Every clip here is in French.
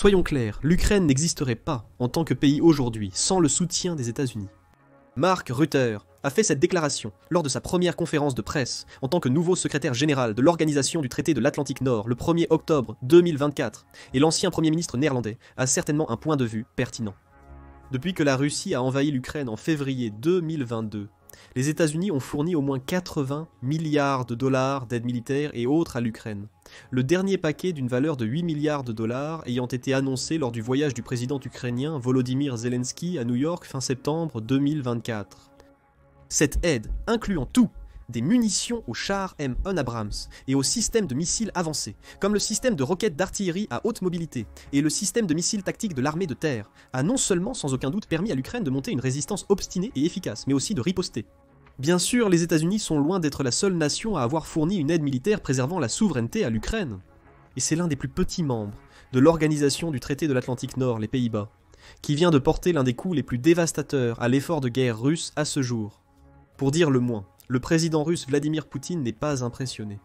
Soyons clairs, l'Ukraine n'existerait pas en tant que pays aujourd'hui sans le soutien des États-Unis. Mark Rutte a fait cette déclaration lors de sa première conférence de presse en tant que nouveau secrétaire général de l'Organisation du traité de l'Atlantique Nord le 1er octobre 2024, et l'ancien Premier ministre néerlandais a certainement un point de vue pertinent. Depuis que la Russie a envahi l'Ukraine en février 2022, les États-Unis ont fourni au moins 80 milliards de dollars d'aide militaire et autres à l'Ukraine. Le dernier paquet d'une valeur de 8 milliards de dollars ayant été annoncé lors du voyage du président ukrainien Volodymyr Zelensky à New York fin septembre 2024. Cette aide, incluant tout, des munitions aux chars M1 Abrams et aux systèmes de missiles avancés, comme le système de roquettes d'artillerie à haute mobilité et le système de missiles tactiques de l'armée de terre, a non seulement sans aucun doute permis à l'Ukraine de monter une résistance obstinée et efficace, mais aussi de riposter. Bien sûr, les États-Unis sont loin d'être la seule nation à avoir fourni une aide militaire préservant la souveraineté à l'Ukraine. Et c'est l'un des plus petits membres de l'Organisation du traité de l'Atlantique Nord, les Pays-Bas, qui vient de porter l'un des coups les plus dévastateurs à l'effort de guerre russe à ce jour. Pour dire le moins, le président russe Vladimir Poutine n'est pas impressionné.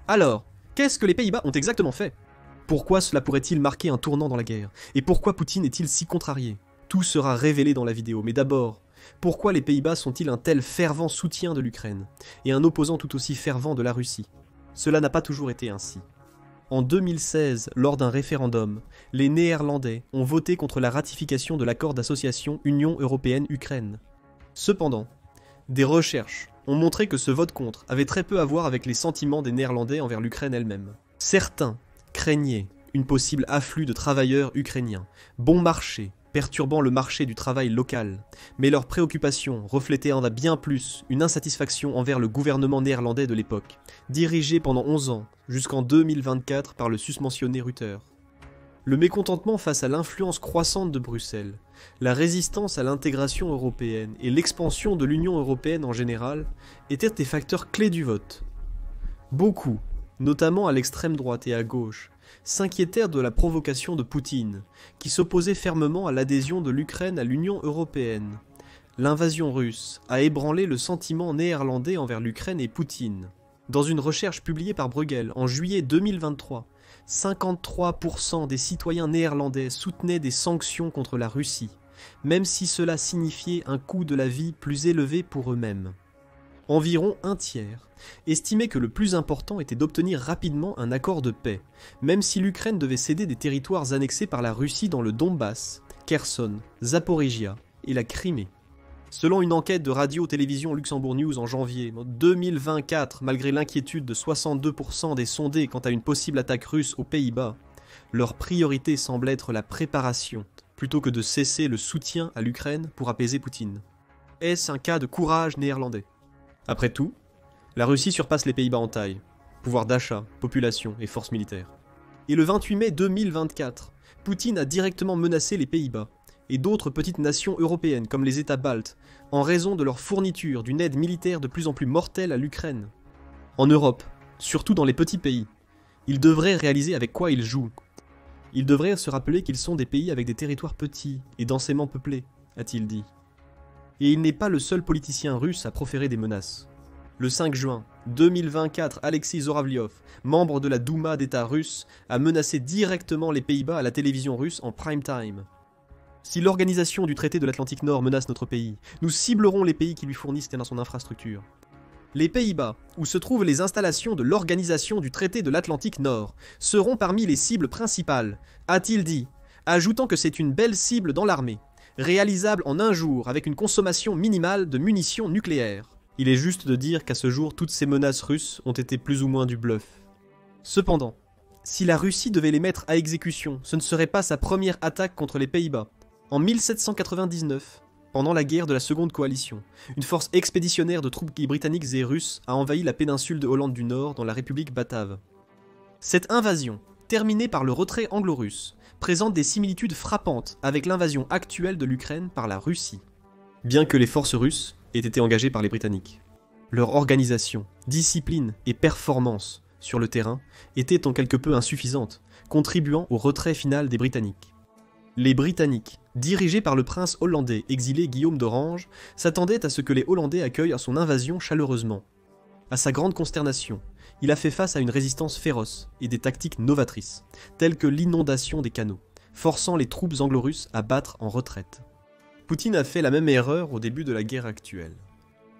Alors, qu'est-ce que les Pays-Bas ont exactement fait? Pourquoi cela pourrait-il marquer un tournant dans la guerre? Et pourquoi Poutine est-il si contrarié? Tout sera révélé dans la vidéo, mais d'abord, pourquoi les Pays-Bas sont-ils un tel fervent soutien de l'Ukraine, et un opposant tout aussi fervent de la Russie? Cela n'a pas toujours été ainsi. En 2016, lors d'un référendum, les Néerlandais ont voté contre la ratification de l'accord d'association Union Européenne-Ukraine. Cependant, des recherches ont montré que ce vote contre avait très peu à voir avec les sentiments des Néerlandais envers l'Ukraine elle-même. Certains craignaient une possible afflux de travailleurs ukrainiens, bon marché, perturbant le marché du travail local, mais leurs préoccupations reflétaient en bien plus une insatisfaction envers le gouvernement néerlandais de l'époque, dirigé pendant 11 ans, jusqu'en 2024 par le susmentionné Rutte. Le mécontentement face à l'influence croissante de Bruxelles, la résistance à l'intégration européenne et l'expansion de l'Union européenne en général étaient des facteurs clés du vote. Beaucoup, notamment à l'extrême droite et à gauche, s'inquiétèrent de la provocation de Poutine, qui s'opposait fermement à l'adhésion de l'Ukraine à l'Union européenne. L'invasion russe a ébranlé le sentiment néerlandais envers l'Ukraine et Poutine. Dans une recherche publiée par Bruegel en juillet 2023, 53% des citoyens néerlandais soutenaient des sanctions contre la Russie, même si cela signifiait un coût de la vie plus élevé pour eux-mêmes. Environ un tiers estimaient que le plus important était d'obtenir rapidement un accord de paix, même si l'Ukraine devait céder des territoires annexés par la Russie dans le Donbass, Kherson, Zaporijia et la Crimée. Selon une enquête de Radio-Télévision Luxembourg News en janvier 2024, malgré l'inquiétude de 62% des sondés quant à une possible attaque russe aux Pays-Bas, leur priorité semble être la préparation, plutôt que de cesser le soutien à l'Ukraine pour apaiser Poutine. Est-ce un cas de courage néerlandais? Après tout, la Russie surpasse les Pays-Bas en taille, pouvoir d'achat, population et force militaire. Et le 28 mai 2024, Poutine a directement menacé les Pays-Bas et d'autres petites nations européennes comme les États baltes, en raison de leur fourniture d'une aide militaire de plus en plus mortelle à l'Ukraine. En Europe, surtout dans les petits pays, ils devraient réaliser avec quoi ils jouent. Ils devraient se rappeler qu'ils sont des pays avec des territoires petits et densément peuplés, a-t-il dit. Et il n'est pas le seul politicien russe à proférer des menaces. Le 5 juin 2024, Alexei Zoravliov, membre de la Douma d'État russe, a menacé directement les Pays-Bas à la télévision russe en prime time. Si l'organisation du traité de l'Atlantique Nord menace notre pays, nous ciblerons les pays qui lui fournissent dans son infrastructure. Les Pays-Bas, où se trouvent les installations de l'organisation du traité de l'Atlantique Nord, seront parmi les cibles principales, a-t-il dit, ajoutant que c'est une belle cible dans l'armée, réalisable en un jour avec une consommation minimale de munitions nucléaires. Il est juste de dire qu'à ce jour, toutes ces menaces russes ont été plus ou moins du bluff. Cependant, si la Russie devait les mettre à exécution, ce ne serait pas sa première attaque contre les Pays-Bas. En 1799, pendant la guerre de la Seconde Coalition, une force expéditionnaire de troupes britanniques et russes a envahi la péninsule de Hollande du Nord dans la République batave. Cette invasion, terminée par le retrait anglo-russe, présente des similitudes frappantes avec l'invasion actuelle de l'Ukraine par la Russie. Bien que les forces russes aient été engagées par les Britanniques, leur organisation, discipline et performance sur le terrain étaient en quelque peu insuffisantes, contribuant au retrait final des Britanniques. Les Britanniques, dirigés par le prince hollandais exilé Guillaume d'Orange, s'attendaient à ce que les Hollandais accueillent son invasion chaleureusement. À sa grande consternation, il a fait face à une résistance féroce et des tactiques novatrices, telles que l'inondation des canaux, forçant les troupes anglo-russes à battre en retraite. Poutine a fait la même erreur au début de la guerre actuelle.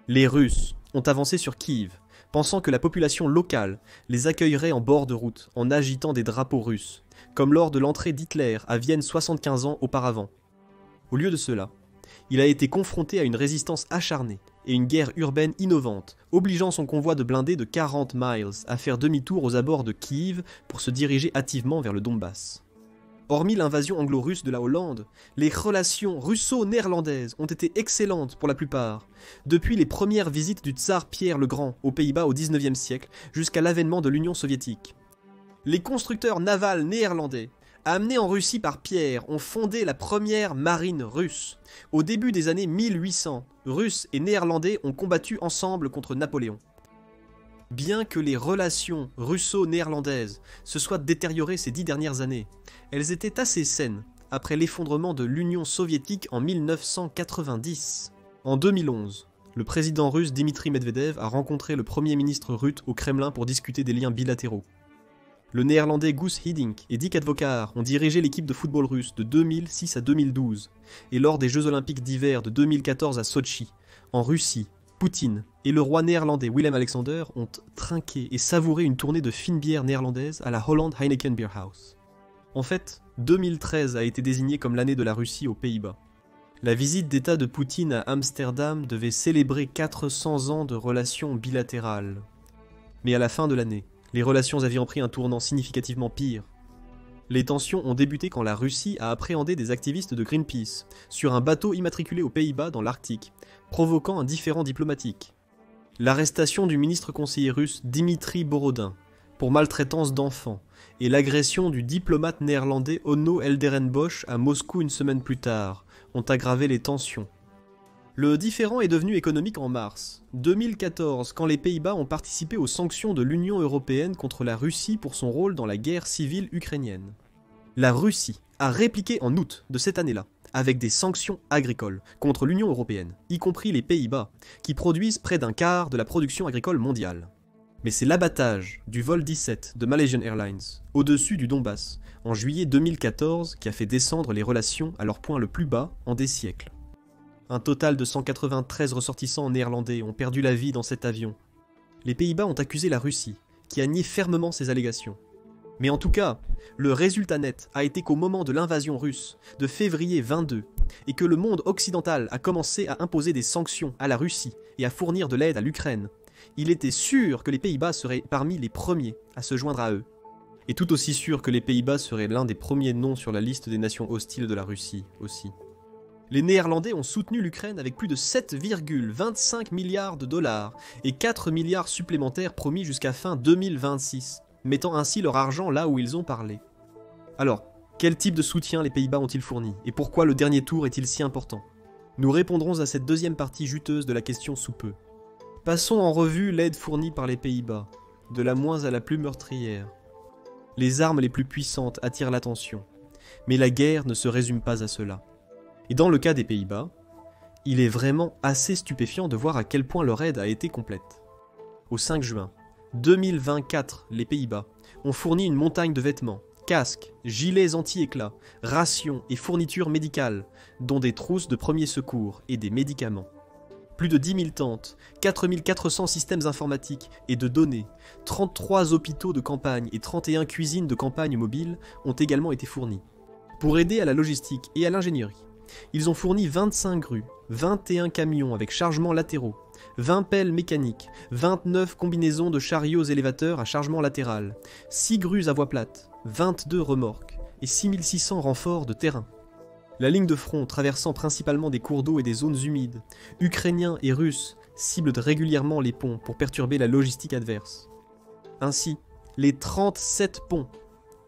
Les Russes ont avancé sur Kiev, pensant que la population locale les accueillerait en bord de route, en agitant des drapeaux russes, comme lors de l'entrée d'Hitler à Vienne 75 ans auparavant. Au lieu de cela, il a été confronté à une résistance acharnée et une guerre urbaine innovante, obligeant son convoi de blindés de 40 miles à faire demi-tour aux abords de Kiev pour se diriger hâtivement vers le Donbass. Hormis l'invasion anglo-russe de la Hollande, les relations russo-néerlandaises ont été excellentes pour la plupart, depuis les premières visites du tsar Pierre le Grand aux Pays-Bas au XIXe siècle jusqu'à l'avènement de l'Union soviétique. Les constructeurs navals néerlandais, amenés en Russie par Pierre, ont fondé la première marine russe. Au début des années 1800, Russes et Néerlandais ont combattu ensemble contre Napoléon. Bien que les relations russo-néerlandaises se soient détériorées ces 10 dernières années, elles étaient assez saines après l'effondrement de l'Union soviétique en 1990. En 2011, le président russe Dmitri Medvedev a rencontré le premier ministre russe au Kremlin pour discuter des liens bilatéraux. Le néerlandais Guus Hiddink et Dick Advocaat ont dirigé l'équipe de football russe de 2006 à 2012, et lors des Jeux olympiques d'hiver de 2014 à Sotchi, en Russie, Poutine et le roi néerlandais Willem-Alexander ont trinqué et savouré une tournée de fines bières néerlandaises à la Holland Heineken Beer House. En fait, 2013 a été désigné comme l'année de la Russie aux Pays-Bas. La visite d'État de Poutine à Amsterdam devait célébrer 400 ans de relations bilatérales. Mais à la fin de l'année, les relations avaient pris un tournant significativement pire. Les tensions ont débuté quand la Russie a appréhendé des activistes de Greenpeace sur un bateau immatriculé aux Pays-Bas dans l'Arctique, provoquant un différend diplomatique. L'arrestation du ministre conseiller russe Dimitri Borodin pour maltraitance d'enfants et l'agression du diplomate néerlandais Onno Elderenbosch à Moscou une semaine plus tard ont aggravé les tensions. Le différend est devenu économique en mars 2014 quand les Pays-Bas ont participé aux sanctions de l'Union européenne contre la Russie pour son rôle dans la guerre civile ukrainienne. La Russie a répliqué en août de cette année-là avec des sanctions agricoles contre l'Union européenne, y compris les Pays-Bas, qui produisent près d'un quart de la production agricole mondiale. Mais c'est l'abattage du vol 17 de Malaysian Airlines au-dessus du Donbass en juillet 2014 qui a fait descendre les relations à leur point le plus bas en des siècles. Un total de 193 ressortissants néerlandais ont perdu la vie dans cet avion. Les Pays-Bas ont accusé la Russie, qui a nié fermement ces allégations. Mais en tout cas, le résultat net a été qu'au moment de l'invasion russe de février 22, et que le monde occidental a commencé à imposer des sanctions à la Russie et à fournir de l'aide à l'Ukraine, il était sûr que les Pays-Bas seraient parmi les premiers à se joindre à eux. Et tout aussi sûr que les Pays-Bas seraient l'un des premiers noms sur la liste des nations hostiles de la Russie aussi. Les Néerlandais ont soutenu l'Ukraine avec plus de 7,25 milliards de dollars et 4 milliards supplémentaires promis jusqu'à fin 2026, mettant ainsi leur argent là où ils ont parlé. Alors, quel type de soutien les Pays-Bas ont-ils fourni et pourquoi le dernier tour est-il si important? Nous répondrons à cette deuxième partie juteuse de la question sous peu. Passons en revue l'aide fournie par les Pays-Bas, de la moins à la plus meurtrière. Les armes les plus puissantes attirent l'attention, mais la guerre ne se résume pas à cela. Et dans le cas des Pays-Bas, il est vraiment assez stupéfiant de voir à quel point leur aide a été complète. Au 5 juin 2024, les Pays-Bas ont fourni une montagne de vêtements, casques, gilets anti-éclat, rations et fournitures médicales, dont des trousses de premiers secours et des médicaments. Plus de 10 000 tentes, 4 400 systèmes informatiques et de données, 33 hôpitaux de campagne et 31 cuisines de campagne mobiles ont également été fournis. Pour aider à la logistique et à l'ingénierie, ils ont fourni 25 grues, 21 camions avec chargements latéraux, 20 pelles mécaniques, 29 combinaisons de chariots élévateurs à chargement latéral, 6 grues à voie plate, 22 remorques et 6600 renforts de terrain. La ligne de front traversant principalement des cours d'eau et des zones humides, Ukrainiens et Russes ciblent régulièrement les ponts pour perturber la logistique adverse. Ainsi, les 37 ponts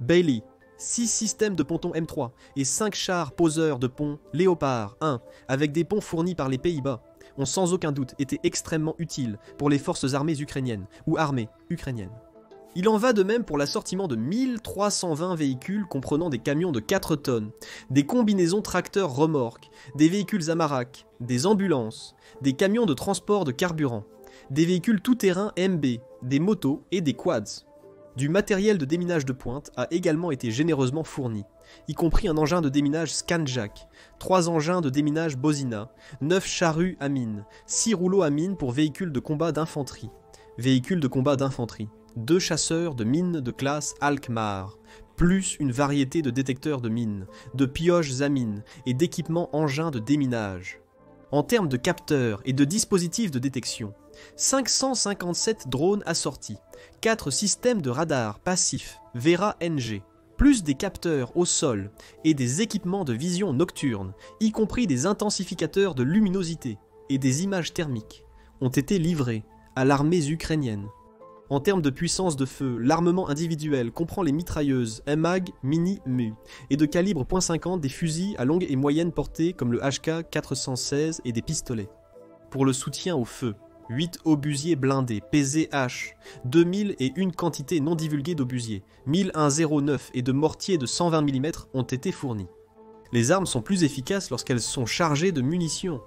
Bailey, 6 systèmes de pontons M3 et 5 chars poseurs de ponts Léopard 1 avec des ponts fournis par les Pays-Bas ont sans aucun doute été extrêmement utiles pour les forces armées ukrainiennes ou armées ukrainiennes. Il en va de même pour l'assortiment de 1320 véhicules comprenant des camions de 4 tonnes, des combinaisons tracteurs-remorques, des véhicules Amarok, des ambulances, des camions de transport de carburant, des véhicules tout-terrain MB, des motos et des quads. Du matériel de déminage de pointe a également été généreusement fourni, y compris un engin de déminage Scanjack, 3 engins de déminage Bosina, 9 charrues à mine, 6 rouleaux à mine pour véhicules de combat d'infanterie, 2 chasseurs de mines de classe Alkmaar, plus une variété de détecteurs de mines, de pioches à mines et d'équipements engins de déminage. En termes de capteurs et de dispositifs de détection, 557 drones assortis, 4 systèmes de radar passifs Vera NG, plus des capteurs au sol et des équipements de vision nocturne, y compris des intensificateurs de luminosité et des images thermiques, ont été livrés à l'armée ukrainienne. En termes de puissance de feu, l'armement individuel comprend les mitrailleuses MAG Mini-Mu et de calibre .50 des fusils à longue et moyenne portée comme le HK-416 et des pistolets. Pour le soutien au feu, 8 obusiers blindés PZH, 2000 et une quantité non divulguée d'obusiers, 1109 et de mortiers de 120 mm ont été fournis. Les armes sont plus efficaces lorsqu'elles sont chargées de munitions.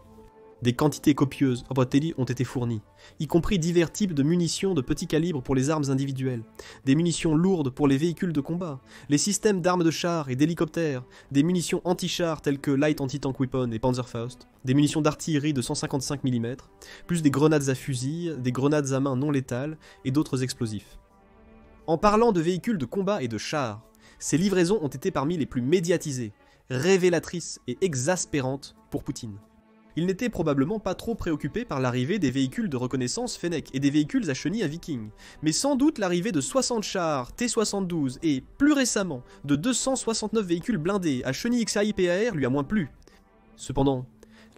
Des quantités copieuses ont été fournies, y compris divers types de munitions de petit calibre pour les armes individuelles, des munitions lourdes pour les véhicules de combat, les systèmes d'armes de chars et d'hélicoptères, des munitions anti-chars telles que Light Anti-Tank Weapon et Panzerfaust, des munitions d'artillerie de 155 mm, plus des grenades à fusil, des grenades à main non létales et d'autres explosifs. En parlant de véhicules de combat et de chars, ces livraisons ont été parmi les plus médiatisées, révélatrices et exaspérantes pour Poutine. Il n'était probablement pas trop préoccupé par l'arrivée des véhicules de reconnaissance Fennec et des véhicules à chenilles à Viking, mais sans doute l'arrivée de 60 chars T-72 et, plus récemment, de 269 véhicules blindés à chenilles XAI-PAR lui a moins plu. Cependant,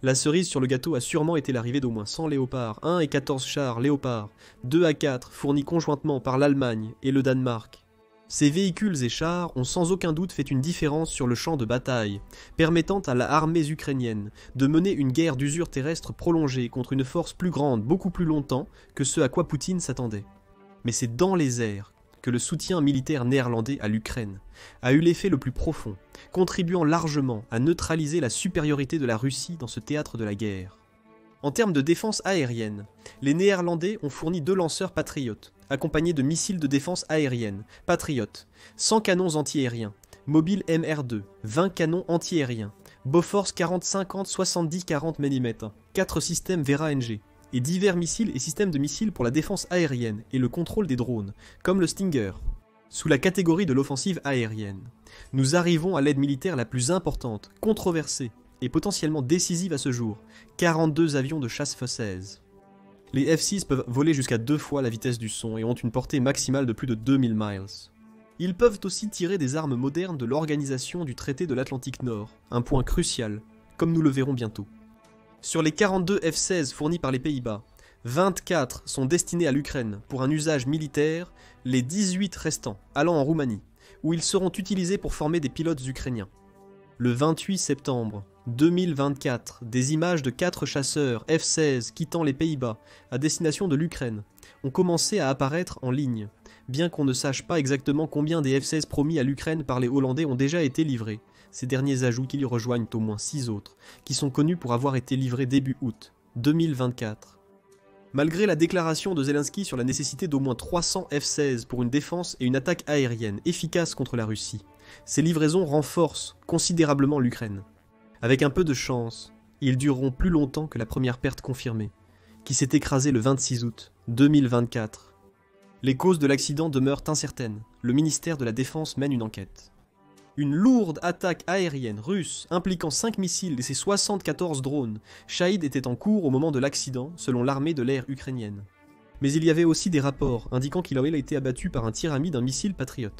la cerise sur le gâteau a sûrement été l'arrivée d'au moins 100 Léopard 1 et 14 chars Léopard 2 à 4 fournis conjointement par l'Allemagne et le Danemark. Ces véhicules et chars ont sans aucun doute fait une différence sur le champ de bataille, permettant à l'armée ukrainienne de mener une guerre d'usure terrestre prolongée contre une force plus grande beaucoup plus longtemps que ce à quoi Poutine s'attendait. Mais c'est dans les airs que le soutien militaire néerlandais à l'Ukraine a eu l'effet le plus profond, contribuant largement à neutraliser la supériorité de la Russie dans ce théâtre de la guerre. En termes de défense aérienne, les Néerlandais ont fourni 2 lanceurs Patriot, accompagnés de missiles de défense aérienne, Patriot, 100 canons antiaériens, Mobile MR2, 20 canons antiaériens, Bofors 40-50-70-40 mm, 4 systèmes Vera NG, et divers missiles et systèmes de missiles pour la défense aérienne et le contrôle des drones, comme le Stinger. Sous la catégorie de l'offensive aérienne, nous arrivons à l'aide militaire la plus importante, controversée, et potentiellement décisive à ce jour, 42 avions de chasse F-16. Les F-6 peuvent voler jusqu'à 2 fois la vitesse du son et ont une portée maximale de plus de 2000 miles. Ils peuvent aussi tirer des armes modernes de l'organisation du traité de l'Atlantique Nord, un point crucial, comme nous le verrons bientôt. Sur les 42 F-16 fournis par les Pays-Bas, 24 sont destinés à l'Ukraine pour un usage militaire, les 18 restants allant en Roumanie, où ils seront utilisés pour former des pilotes ukrainiens. Le 28 septembre 2024, des images de 4 chasseurs F-16 quittant les Pays-Bas à destination de l'Ukraine ont commencé à apparaître en ligne, bien qu'on ne sache pas exactement combien des F-16 promis à l'Ukraine par les Hollandais ont déjà été livrés. Ces derniers ajouts qui y rejoignent au moins 6 autres, qui sont connus pour avoir été livrés début août 2024. Malgré la déclaration de Zelensky sur la nécessité d'au moins 300 F-16 pour une défense et une attaque aérienne efficace contre la Russie, ces livraisons renforcent considérablement l'Ukraine. Avec un peu de chance, ils dureront plus longtemps que la première perte confirmée, qui s'est écrasée le 26 août 2024. Les causes de l'accident demeurent incertaines. Le ministère de la Défense mène une enquête. Une lourde attaque aérienne russe impliquant 5 missiles et ses 74 drones, Shahid était en cours au moment de l'accident, selon l'armée de l'air ukrainienne. Mais il y avait aussi des rapports indiquant qu'il aurait été abattu par un tir ami d'un missile Patriot.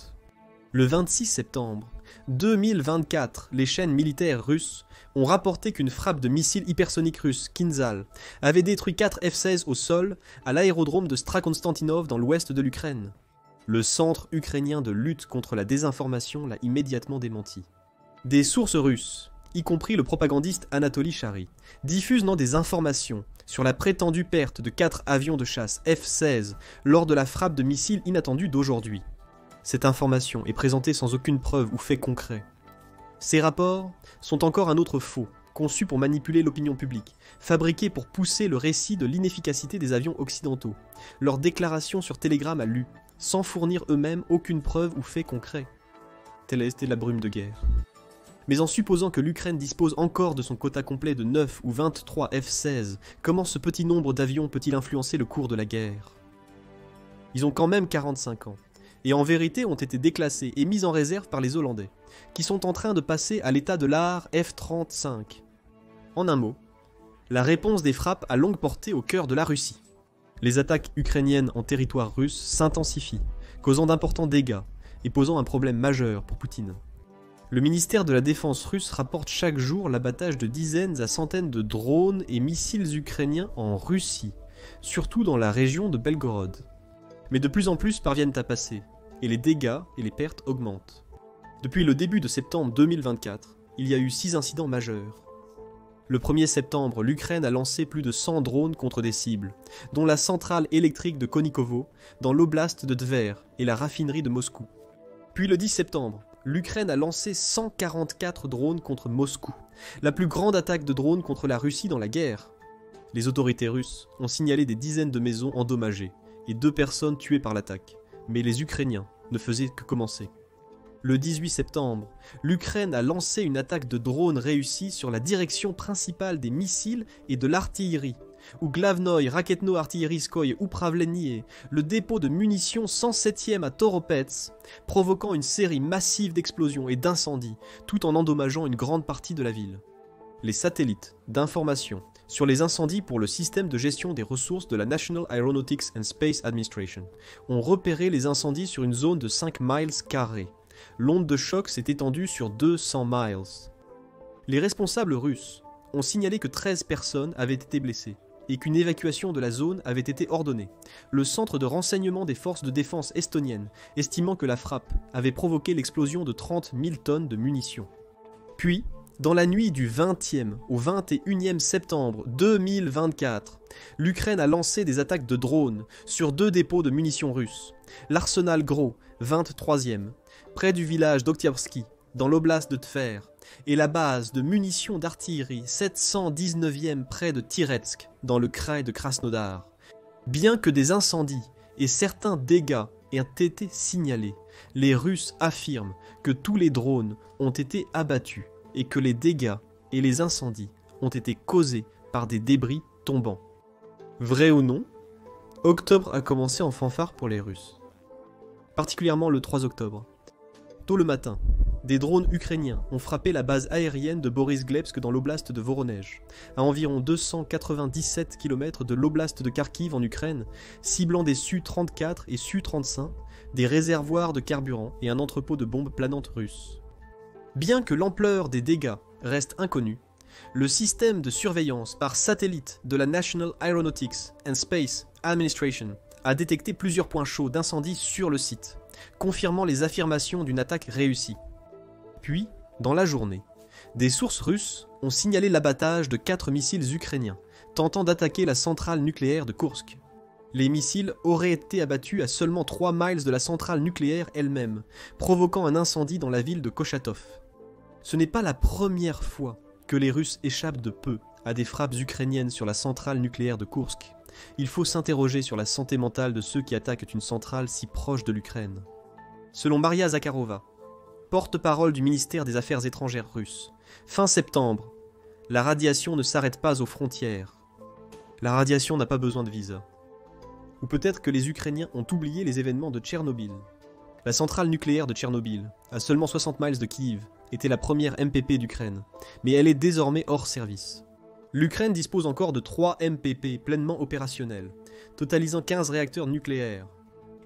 Le 26 septembre 2024, les chaînes militaires russes ont rapporté qu'une frappe de missiles hypersoniques russes, Kinzhal, avait détruit 4 F-16 au sol à l'aérodrome de Strakonstantinov dans l'ouest de l'Ukraine. Le centre ukrainien de lutte contre la désinformation l'a immédiatement démenti. Des sources russes, y compris le propagandiste Anatoly Chary, diffusent des informations sur la prétendue perte de 4 avions de chasse F-16 lors de la frappe de missiles inattendue d'aujourd'hui. Cette information est présentée sans aucune preuve ou fait concret. Ces rapports sont encore un autre faux, conçu pour manipuler l'opinion publique, fabriqué pour pousser le récit de l'inefficacité des avions occidentaux. Leur déclaration sur Telegram a lu sans fournir eux-mêmes aucune preuve ou fait concret. Telle a été la brume de guerre. Mais en supposant que l'Ukraine dispose encore de son quota complet de 9 ou 23 F-16, comment ce petit nombre d'avions peut-il influencer le cours de la guerre? Ils ont quand même 45 ans, et en vérité ont été déclassés et mis en réserve par les Hollandais, qui sont en train de passer à l'état de l'art F-35. En un mot, la réponse des frappes à longue portée au cœur de la Russie. Les attaques ukrainiennes en territoire russe s'intensifient, causant d'importants dégâts et posant un problème majeur pour Poutine. Le ministère de la Défense russe rapporte chaque jour l'abattage de dizaines à centaines de drones et missiles ukrainiens en Russie, surtout dans la région de Belgorod. Mais de plus en plus parviennent à passer, et les dégâts et les pertes augmentent. Depuis le début de septembre 2024, il y a eu 6 incidents majeurs. Le 1er septembre, l'Ukraine a lancé plus de 100 drones contre des cibles, dont la centrale électrique de Konikovo, dans l'oblast de Tver et la raffinerie de Moscou. Puis le 10 septembre, l'Ukraine a lancé 144 drones contre Moscou, la plus grande attaque de drones contre la Russie dans la guerre. Les autorités russes ont signalé des dizaines de maisons endommagées et 2 personnes tuées par l'attaque, mais les Ukrainiens ne faisaient que commencer. Le 18 septembre, l'Ukraine a lancé une attaque de drones réussie sur la direction principale des missiles et de l'artillerie, où Glavnoy Raketno-Artilleriskoye Upravlenie, le dépôt de munitions 107e à Toropets, provoquant une série massive d'explosions et d'incendies, tout en endommageant une grande partie de la ville. Les satellites d'information sur les incendies pour le système de gestion des ressources de la National Aeronautics and Space Administration ont repéré les incendies sur une zone de 5 miles carrés. L'onde de choc s'est étendue sur 200 miles. Les responsables russes ont signalé que 13 personnes avaient été blessées et qu'une évacuation de la zone avait été ordonnée. Le centre de renseignement des forces de défense estoniennes estimant que la frappe avait provoqué l'explosion de 30 000 tonnes de munitions. Puis, dans la nuit du 20e au 21e septembre 2024, l'Ukraine a lancé des attaques de drones sur 2 dépôts de munitions russes. L'Arsenal Gros, 23e, près du village d'Oktyabrski, dans l'oblast de Tver, et la base de munitions d'artillerie 719e près de Tiretsk, dans le kraï de Krasnodar. Bien que des incendies et certains dégâts aient été signalés, les Russes affirment que tous les drones ont été abattus et que les dégâts et les incendies ont été causés par des débris tombants. Vrai ou non, octobre a commencé en fanfare pour les Russes. Particulièrement le 3 octobre. Tôt le matin, des drones ukrainiens ont frappé la base aérienne de Boris-Glebsk dans l'oblast de Voronezh, à environ 297 km de l'oblast de Kharkiv en Ukraine, ciblant des Su-34 et Su-35, des réservoirs de carburant et un entrepôt de bombes planantes russes. Bien que l'ampleur des dégâts reste inconnue, le système de surveillance par satellite de la National Aeronautics and Space Administration a détecté plusieurs points chauds d'incendie sur le site, confirmant les affirmations d'une attaque réussie. Puis, dans la journée, des sources russes ont signalé l'abattage de 4 missiles ukrainiens, tentant d'attaquer la centrale nucléaire de Koursk. Les missiles auraient été abattus à seulement 3 miles de la centrale nucléaire elle-même, provoquant un incendie dans la ville de Kochatov. Ce n'est pas la première fois que les Russes échappent de peu à des frappes ukrainiennes sur la centrale nucléaire de Koursk. Il faut s'interroger sur la santé mentale de ceux qui attaquent une centrale si proche de l'Ukraine. Selon Maria Zakharova, porte-parole du ministère des Affaires étrangères russe, fin septembre, la radiation ne s'arrête pas aux frontières. La radiation n'a pas besoin de visa. Ou peut-être que les Ukrainiens ont oublié les événements de Tchernobyl. La centrale nucléaire de Tchernobyl, à seulement 60 miles de Kiev, était la première MPP d'Ukraine, mais elle est désormais hors service. L'Ukraine dispose encore de 3 MPP pleinement opérationnels, totalisant 15 réacteurs nucléaires.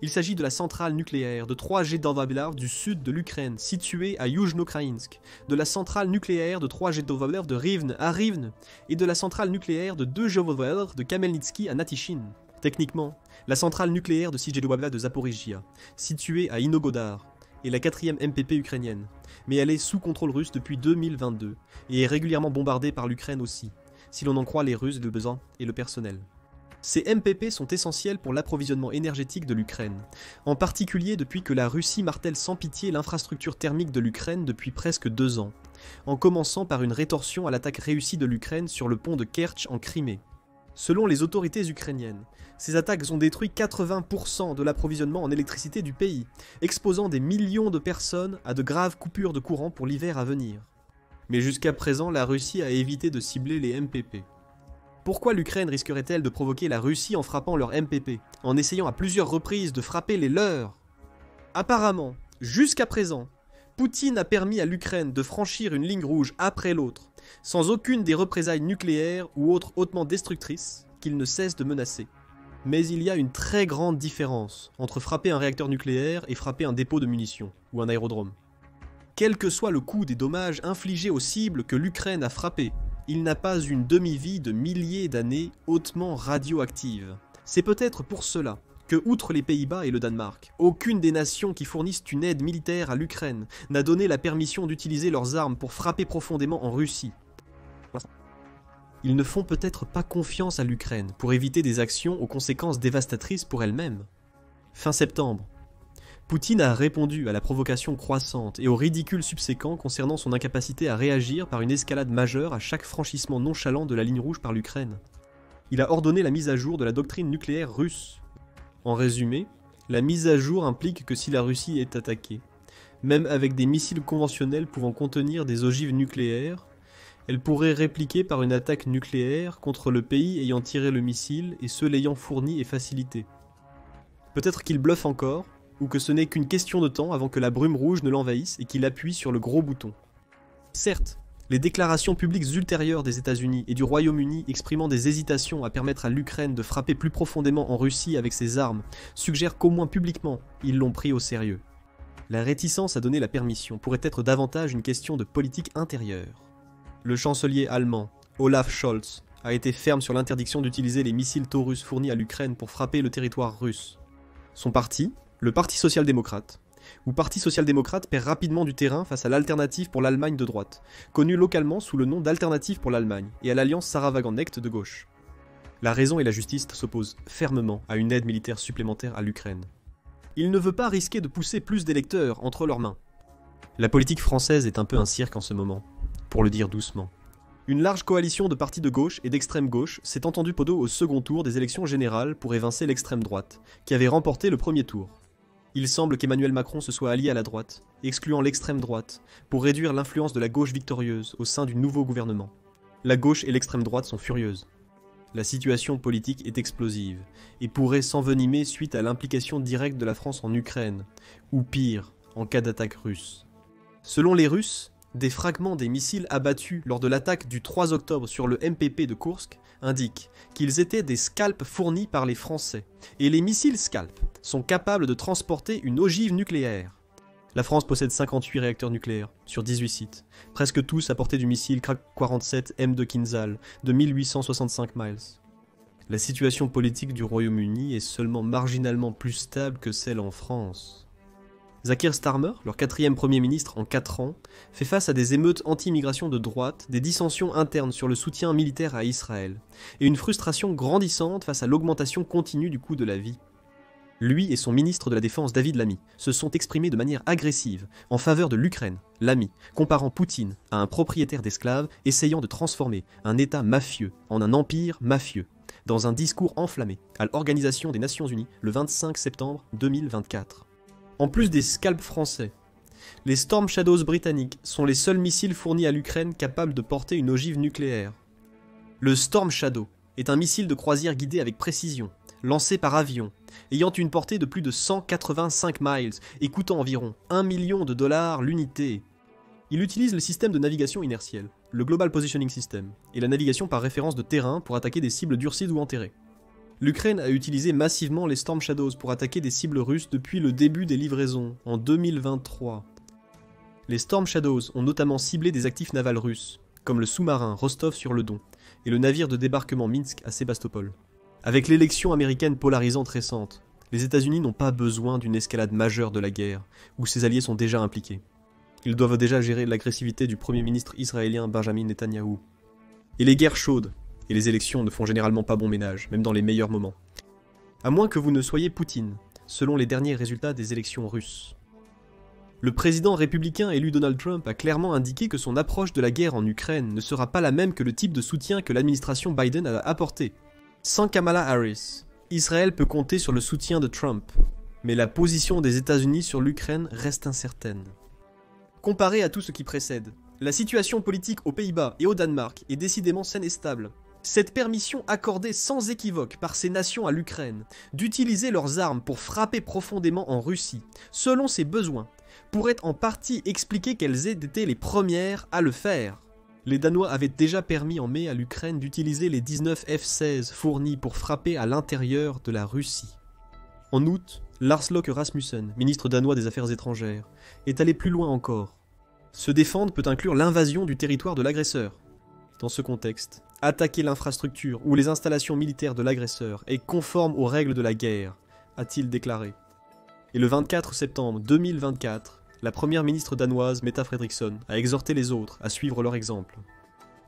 Il s'agit de la centrale nucléaire de 3 Jedovabler du sud de l'Ukraine, située à Yuzhno-Kraïnsk, de la centrale nucléaire de 3 Jedovabler de Rivne à Rivne, et de la centrale nucléaire de 2 Jedovabler de Kamelnitsky à Natishin. Techniquement, la centrale nucléaire de 6 Jedovabler de Zaporizhia, située à Inogodar, est la 4e MPP ukrainienne, mais elle est sous contrôle russe depuis 2022, et est régulièrement bombardée par l'Ukraine aussi, si l'on en croit les Russes de besoin et le personnel. Ces MPP sont essentiels pour l'approvisionnement énergétique de l'Ukraine, en particulier depuis que la Russie martèle sans pitié l'infrastructure thermique de l'Ukraine depuis presque 2 ans, en commençant par une rétorsion à l'attaque réussie de l'Ukraine sur le pont de Kertch en Crimée. Selon les autorités ukrainiennes, ces attaques ont détruit 80% de l'approvisionnement en électricité du pays, exposant des millions de personnes à de graves coupures de courant pour l'hiver à venir. Mais jusqu'à présent, la Russie a évité de cibler les MPP. Pourquoi l'Ukraine risquerait-elle de provoquer la Russie en frappant leurs MPP, en essayant à plusieurs reprises de frapper les leurs? Apparemment, jusqu'à présent, Poutine a permis à l'Ukraine de franchir une ligne rouge après l'autre, sans aucune des représailles nucléaires ou autres hautement destructrices qu'il ne cesse de menacer. Mais il y a une très grande différence entre frapper un réacteur nucléaire et frapper un dépôt de munitions, ou un aérodrome. Quel que soit le coût des dommages infligés aux cibles que l'Ukraine a frappées, il n'a pas une demi-vie de milliers d'années hautement radioactive. C'est peut-être pour cela que, outre les Pays-Bas et le Danemark, aucune des nations qui fournissent une aide militaire à l'Ukraine n'a donné la permission d'utiliser leurs armes pour frapper profondément en Russie. Ils ne font peut-être pas confiance à l'Ukraine pour éviter des actions aux conséquences dévastatrices pour elle-même. Fin septembre, Poutine a répondu à la provocation croissante et au ridicule subséquent concernant son incapacité à réagir par une escalade majeure à chaque franchissement nonchalant de la ligne rouge par l'Ukraine. Il a ordonné la mise à jour de la doctrine nucléaire russe. En résumé, la mise à jour implique que si la Russie est attaquée, même avec des missiles conventionnels pouvant contenir des ogives nucléaires, elle pourrait répliquer par une attaque nucléaire contre le pays ayant tiré le missile et ceux l'ayant fourni et facilité. Peut-être qu'il bluffe encore, ou que ce n'est qu'une question de temps avant que la brume rouge ne l'envahisse et qu'il appuie sur le gros bouton. Certes, les déclarations publiques ultérieures des États-Unis et du Royaume-Uni exprimant des hésitations à permettre à l'Ukraine de frapper plus profondément en Russie avec ses armes suggèrent qu'au moins publiquement, ils l'ont pris au sérieux. La réticence à donner la permission pourrait être davantage une question de politique intérieure. Le chancelier allemand, Olaf Scholz, a été ferme sur l'interdiction d'utiliser les missiles Taurus fournis à l'Ukraine pour frapper le territoire russe. Son parti, le Parti social-démocrate, perd rapidement du terrain face à l'alternative pour l'Allemagne de droite, connue localement sous le nom d'Alternative pour l'Allemagne, et à l'alliance Sarah Wagenknecht de gauche. La raison et la justice s'opposent fermement à une aide militaire supplémentaire à l'Ukraine. Il ne veut pas risquer de pousser plus d'électeurs entre leurs mains. La politique française est un peu un cirque en ce moment, pour le dire doucement. Une large coalition de partis de gauche et d'extrême gauche s'est entendue podo au second tour des élections générales pour évincer l'extrême droite, qui avait remporté le premier tour. Il semble qu'Emmanuel Macron se soit allié à la droite, excluant l'extrême droite, pour réduire l'influence de la gauche victorieuse au sein du nouveau gouvernement. La gauche et l'extrême droite sont furieuses. La situation politique est explosive, et pourrait s'envenimer suite à l'implication directe de la France en Ukraine, ou pire, en cas d'attaque russe. Selon les Russes, des fragments des missiles abattus lors de l'attaque du 3 octobre sur le MPP de Koursk indiquent qu'ils étaient des scalps fournis par les Français, et les missiles scalps sont capables de transporter une ogive nucléaire. La France possède 58 réacteurs nucléaires sur 18 sites, presque tous à portée du missile Krak-47M de Kinzhal de 1865 miles. La situation politique du Royaume-Uni est seulement marginalement plus stable que celle en France. Keir Starmer, leur 4e Premier ministre en 4 ans, fait face à des émeutes anti-immigration de droite, des dissensions internes sur le soutien militaire à Israël, et une frustration grandissante face à l'augmentation continue du coût de la vie. Lui et son ministre de la Défense David Lammy se sont exprimés de manière agressive en faveur de l'Ukraine, Lammy, comparant Poutine à un propriétaire d'esclaves essayant de transformer un État mafieux en un empire mafieux, dans un discours enflammé à l'Organisation des Nations Unies le 25 septembre 2024. En plus des scalps français, les Storm Shadows britanniques sont les seuls missiles fournis à l'Ukraine capables de porter une ogive nucléaire. Le Storm Shadow est un missile de croisière guidé avec précision, lancé par avion, ayant une portée de plus de 185 miles et coûtant environ 1 million de dollars l'unité. Il utilise le système de navigation inertielle, le Global Positioning System, et la navigation par référence de terrain pour attaquer des cibles durcies ou enterrées. L'Ukraine a utilisé massivement les Storm Shadows pour attaquer des cibles russes depuis le début des livraisons, en 2023. Les Storm Shadows ont notamment ciblé des actifs navals russes, comme le sous-marin Rostov-sur-le-Don et le navire de débarquement Minsk à Sébastopol. Avec l'élection américaine polarisante récente, les États-Unis n'ont pas besoin d'une escalade majeure de la guerre, où ses alliés sont déjà impliqués. Ils doivent déjà gérer l'agressivité du Premier ministre israélien Benjamin Netanyahou. Et les guerres chaudes et les élections ne font généralement pas bon ménage, même dans les meilleurs moments. À moins que vous ne soyez Poutine, selon les derniers résultats des élections russes. Le président républicain élu Donald Trump a clairement indiqué que son approche de la guerre en Ukraine ne sera pas la même que le type de soutien que l'administration Biden a apporté. Sans Kamala Harris, Israël peut compter sur le soutien de Trump, mais la position des États-Unis sur l'Ukraine reste incertaine. Comparé à tout ce qui précède, la situation politique aux Pays-Bas et au Danemark est décidément saine et stable. Cette permission accordée sans équivoque par ces nations à l'Ukraine d'utiliser leurs armes pour frapper profondément en Russie, selon ses besoins, pourrait en partie expliquer qu'elles aient été les premières à le faire. Les Danois avaient déjà permis en mai à l'Ukraine d'utiliser les 19 F-16 fournis pour frapper à l'intérieur de la Russie. En août, Lars Løkke Rasmussen, ministre danois des Affaires étrangères, est allé plus loin encore. Se défendre peut inclure l'invasion du territoire de l'agresseur. Dans ce contexte, attaquer l'infrastructure ou les installations militaires de l'agresseur est conforme aux règles de la guerre, a-t-il déclaré. Et le 24 septembre 2024, la première ministre danoise Mette Frederiksen a exhorté les autres à suivre leur exemple.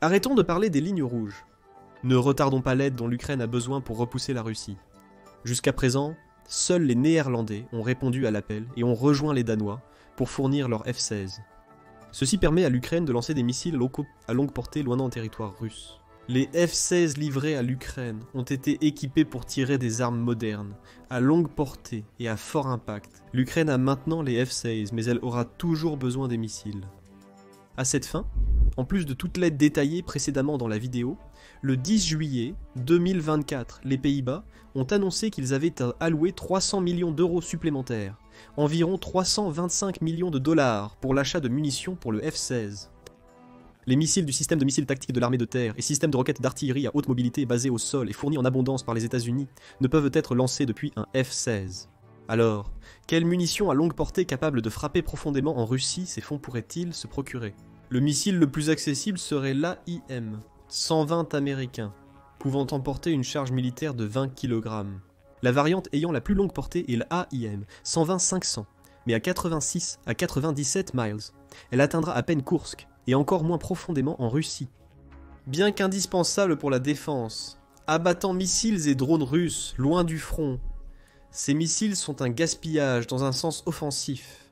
Arrêtons de parler des lignes rouges. Ne retardons pas l'aide dont l'Ukraine a besoin pour repousser la Russie. Jusqu'à présent, seuls les Néerlandais ont répondu à l'appel et ont rejoint les Danois pour fournir leurs F-16. Ceci permet à l'Ukraine de lancer des missiles locaux à longue portée loin en territoire russe. Les F-16 livrés à l'Ukraine ont été équipés pour tirer des armes modernes, à longue portée et à fort impact. L'Ukraine a maintenant les F-16, mais elle aura toujours besoin des missiles. À cette fin, en plus de toute l'aide détaillée précédemment dans la vidéo, le 10 juillet 2024, les Pays-Bas ont annoncé qu'ils avaient alloué 300 millions d'euros supplémentaires, environ 325 millions de dollars pour l'achat de munitions pour le F-16. Les missiles du système de missiles tactiques de l'armée de terre et systèmes de roquettes d'artillerie à haute mobilité basés au sol et fournis en abondance par les États-Unis ne peuvent être lancés depuis un F-16. Alors, quelles munitions à longue portée capables de frapper profondément en Russie ces fonds pourraient-ils se procurer? Le missile le plus accessible serait l'AIM, 120 américains, pouvant emporter une charge militaire de 20 kg. La variante ayant la plus longue portée est l'AIM, 120-500, mais à 86 à 97 miles. Elle atteindra à peine Koursk, et encore moins profondément en Russie. Bien qu'indispensable pour la défense, abattant missiles et drones russes loin du front, ces missiles sont un gaspillage dans un sens offensif.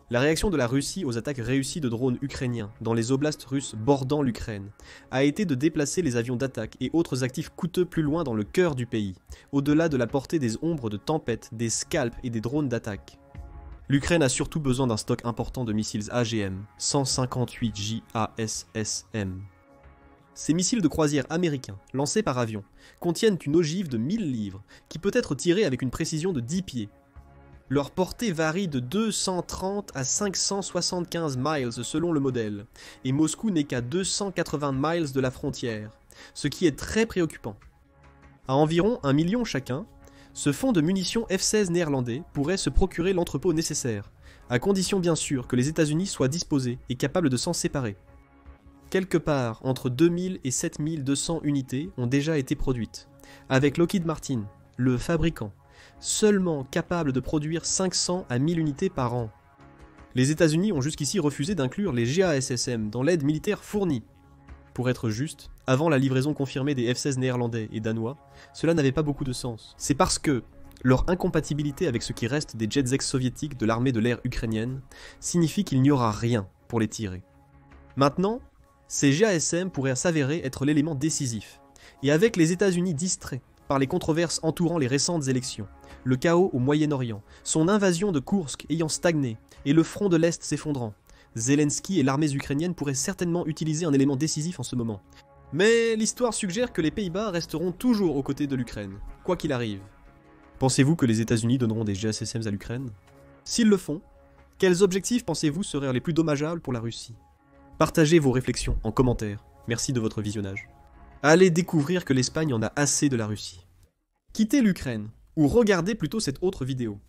La réaction de la Russie aux attaques réussies de drones ukrainiens dans les oblasts russes bordant l'Ukraine a été de déplacer les avions d'attaque et autres actifs coûteux plus loin dans le cœur du pays, au-delà de la portée des ombres de tempête, des scalps et des drones d'attaque. L'Ukraine a surtout besoin d'un stock important de missiles AGM, 158 JASSM. Ces missiles de croisière américains, lancés par avion, contiennent une ogive de 1000 livres, qui peut être tirée avec une précision de 10 pieds. Leur portée varie de 230 à 575 miles selon le modèle, et Moscou n'est qu'à 280 miles de la frontière, ce qui est très préoccupant. À environ 1 million chacun, ce fonds de munitions F-16 néerlandais pourrait se procurer l'entrepôt nécessaire, à condition bien sûr que les États-Unis soient disposés et capables de s'en séparer. Quelque part entre 2000 et 7200 unités ont déjà été produites, avec Lockheed Martin, le fabricant, seulement capable de produire 500 à 1000 unités par an. Les États-Unis ont jusqu'ici refusé d'inclure les JASSM dans l'aide militaire fournie. Pour être juste, avant la livraison confirmée des F-16 néerlandais et danois, cela n'avait pas beaucoup de sens. C'est parce que leur incompatibilité avec ce qui reste des jets ex-soviétiques de l'armée de l'air ukrainienne signifie qu'il n'y aura rien pour les tirer. Maintenant, ces JASM pourraient s'avérer être l'élément décisif, et avec les États-Unis distraits par les controverses entourant les récentes élections, le chaos au Moyen-Orient, son invasion de Koursk ayant stagné et le front de l'Est s'effondrant, Zelensky et l'armée ukrainienne pourraient certainement utiliser un élément décisif en ce moment. Mais l'histoire suggère que les Pays-Bas resteront toujours aux côtés de l'Ukraine, quoi qu'il arrive. Pensez-vous que les États-Unis donneront des JASSM à l'Ukraine? S'ils le font, quels objectifs pensez-vous seraient les plus dommageables pour la Russie? Partagez vos réflexions en commentaire. Merci de votre visionnage. Allez découvrir que l'Espagne en a assez de la Russie. Quittez l'Ukraine, ou regardez plutôt cette autre vidéo.